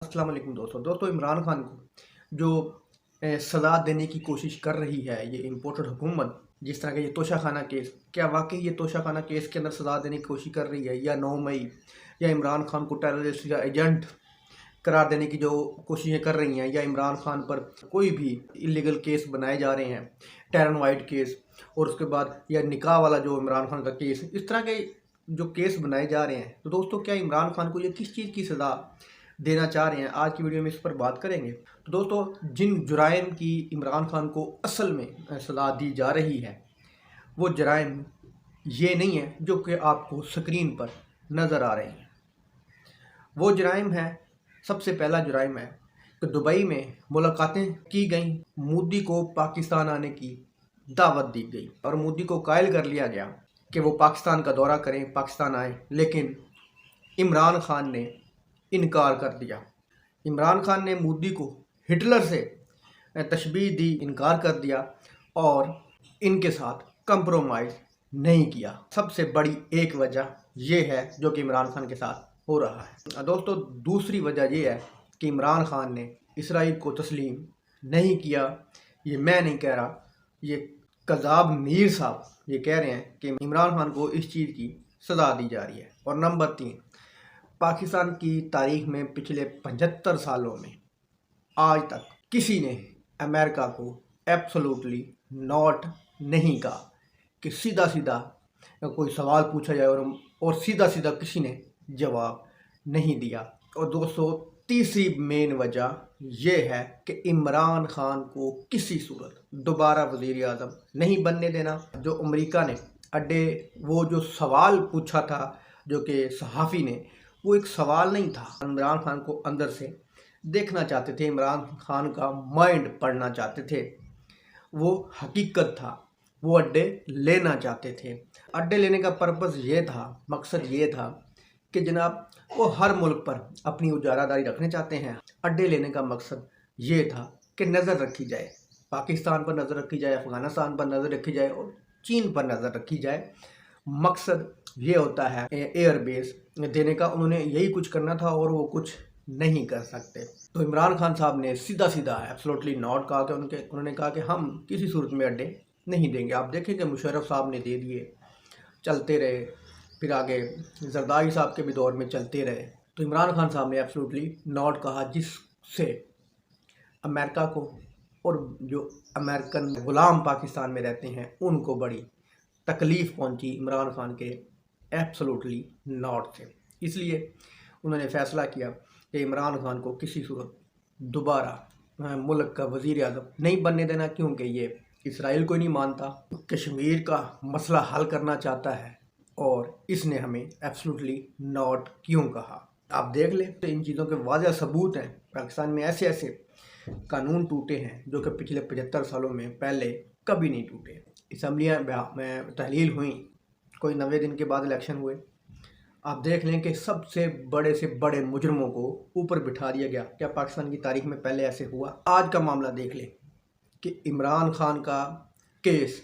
अस्सलाम वालेकुम दोस्तों इमरान खान को जो सज़ा देने की कोशिश कर रही है ये इम्पोर्टेड हुकूमत, जिस तरह का ये तोशाखाना केस, क्या वाकई ये तोशाखाना केस के अंदर सज़ा देने की कोशिश कर रही है या 9 मई या इमरान खान को टेररिस्ट या एजेंट करार देने की जो कोशिशें कर रही हैं, या इमरान खान पर कोई भी इलीगल केस बनाए जा रहे हैं, टेरन वाइट केस और उसके बाद या निकाह वाला जो इमरान खान का केस, इस तरह के जो केस बनाए जा रहे हैं, तो दोस्तों क्या इमरान खान को ये किस चीज़ की सज़ा देना चाह रहे हैं, आज की वीडियो में इस पर बात करेंगे। तो दोस्तों जिन जुराइम की इमरान खान को असल में सज़ा दी जा रही है, वो जुराइम ये नहीं है जो कि आपको स्क्रीन पर नज़र आ रहे हैं। वो जुराइम है, सबसे पहला जुराइम है कि दुबई में मुलाकातें की गई, मोदी को पाकिस्तान आने की दावत दी गई और मोदी को कायल कर लिया गया कि वो पाकिस्तान का दौरा करें, पाकिस्तान आए, लेकिन इमरान खान ने इनकार कर दिया। इमरान खान ने मोदी को हिटलर से तशबीह दी, इनकार कर दिया और इनके साथ कंप्रोमाइज़ नहीं किया। सबसे बड़ी एक वजह यह है जो कि इमरान खान के साथ हो रहा है। दोस्तों दूसरी वजह यह है कि इमरान खान ने इसराइल को तस्लीम नहीं किया। ये मैं नहीं कह रहा, ये कज़ाब मीर साहब ये कह रहे हैं कि इमरान खान को इस चीज़ की सज़ा दी जा रही है। और नंबर 3, पाकिस्तान की तारीख में पिछले 75 सालों में आज तक किसी ने अमेरिका को एब्सोल्युटली नॉट नहीं कहा कि सीधा सीधा कोई सवाल पूछा जाए और सीधा सीधा किसी ने जवाब नहीं दिया। और दोस्तों तीसरी मेन वजह यह है कि इमरान खान को किसी सूरत दोबारा वज़ीर आज़म नहीं बनने देना। जो अमेरिका ने वो जो सवाल पूछा था जो कि सहाफ़ी ने, वो एक सवाल नहीं था। इमरान खान को अंदर से देखना चाहते थे, इमरान खान का माइंड पढ़ना चाहते थे, वो हकीकत था, वो अड्डे लेना चाहते थे। अड्डे लेने का पर्पज़ ये था, मकसद ये था कि जनाब वो हर मुल्क पर अपनी उजारादारी रखने चाहते हैं। अड्डे लेने का मकसद ये था कि नज़र रखी जाए, पाकिस्तान पर नज़र रखी जाए, अफ़गानिस्तान पर नज़र रखी जाए और चीन पर नज़र रखी जाए। मकसद ये होता है एयर बेस देने का। उन्होंने यही कुछ करना था और वो कुछ नहीं कर सकते। तो इमरान खान साहब ने सीधा सीधा एब्सोल्युटली नॉट कहा कि उन्होंने कहा कि हम किसी सूरत में अड्डे नहीं देंगे। आप देखें कि मुशर्रफ साहब ने दे दिए, चलते रहे, फिर आगे जरदारी साहब के भी दौर में चलते रहे। तो इमरान खान साहब ने एब्सोल्युटली नॉट कहा, जिससे अमेरिका को और जो अमेरिकन गुलाम पाकिस्तान में रहते हैं उनको बड़ी तकलीफ़ पहुंची इमरान खान के एब्सोल्युटली नॉट से। इसलिए उन्होंने फ़ैसला किया कि इमरान खान को किसी सूरत दोबारा मुल्क का वज़ीर आज़म नहीं बनने देना, क्योंकि ये इसराइल को नहीं मानता, कश्मीर का मसला हल करना चाहता है और इसने हमें एब्सोल्युटली नॉट क्यों कहा। आप देख लें तो इन चीज़ों के वाज़ह सबूत हैं। पाकिस्तान में ऐसे ऐसे कानून टूटे हैं जो कि पिछले 75 सालों में पहले कभी नहीं टूटे। असम्बलियाँ में तहलील हुई, कोई 90 दिन के बाद इलेक्शन हुए। आप देख लें कि सबसे बड़े से बड़े मुजरमों को ऊपर बिठा दिया गया। क्या पाकिस्तान की तारीख में पहले ऐसे हुआ? आज का मामला देख लें कि इमरान खान का केस,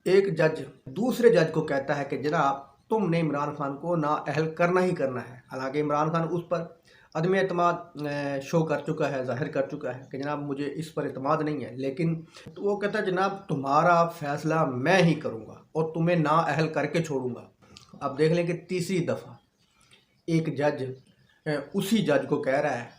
एक जज दूसरे जज को कहता है कि जनाब तुमने इमरान खान को नाअहल करना ही करना है। हालांकि इमरान खान उस पर अदम एतमाद शो कर चुका है, जाहिर कर चुका है कि जनाब मुझे इस पर एतमाद नहीं है, लेकिन तो वो कहता है जनाब तुम्हारा फैसला मैं ही करूँगा और तुम्हें नाअहल करके छोड़ूंगा। अब देख लें कि तीसरी दफ़ा एक जज उसी जज को कह रहा है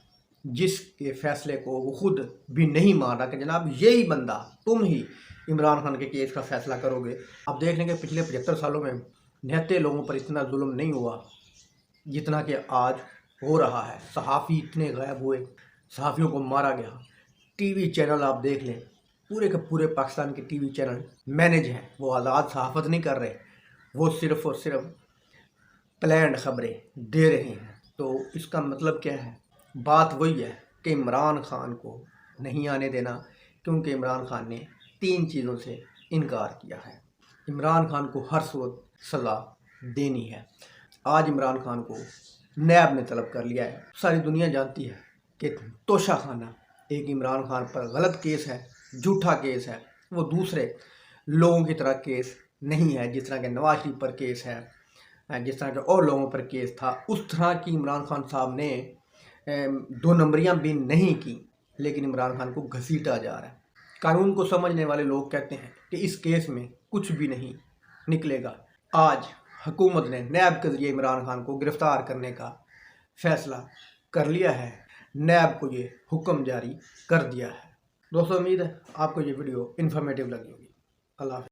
जिसके फैसले को वो खुद भी नहीं मान रहा कि जनाब यही बंदा, तुम ही इमरान खान के केस का फैसला करोगे। अब देख लें कि पिछले 75 सालों में निहत्ते लोगों पर इतना जुल्म नहीं हुआ जितना कि आज हो रहा है। सहाफ़ी इतने गायब हुए, सहाफ़ियों को मारा गया। टीवी चैनल आप देख लें, पूरे के पूरे पाकिस्तान के टीवी चैनल मैनेज हैं, वो आज़ाद सहाफ़त नहीं कर रहे, वो सिर्फ़ और सिर्फ प्लान्ड खबरें दे रहे हैं। तो इसका मतलब क्या है? बात वही है कि इमरान खान को नहीं आने देना, क्योंकि इमरान खान ने 3 चीज़ों से इनकार किया है। इमरान खान को हर सूरत सज़ा देनी है। आज इमरान खान को नैब ने तलब कर लिया है। सारी दुनिया जानती है कि तोशाखाना एक इमरान खान पर गलत केस है, झूठा केस है। वो दूसरे लोगों की तरह केस नहीं है, जिस तरह के नवाज शरीफ पर केस है, जिस तरह के और लोगों पर केस था, उस तरह की इमरान खान साहब ने दो नंबरियां भी नहीं की, लेकिन इमरान खान को घसीटा जा रहा है। कानून को समझने वाले लोग कहते हैं कि इस केस में कुछ भी नहीं निकलेगा। आज हुकूमत ने नैब के जरिए इमरान खान को गिरफ्तार करने का फैसला कर लिया है। नैब को ये हुक्म जारी कर दिया है। दोस्तों, उम्मीद है आपको ये वीडियो इन्फॉर्मेटिव लगी होगी। अल्लाह हाफ़िज़।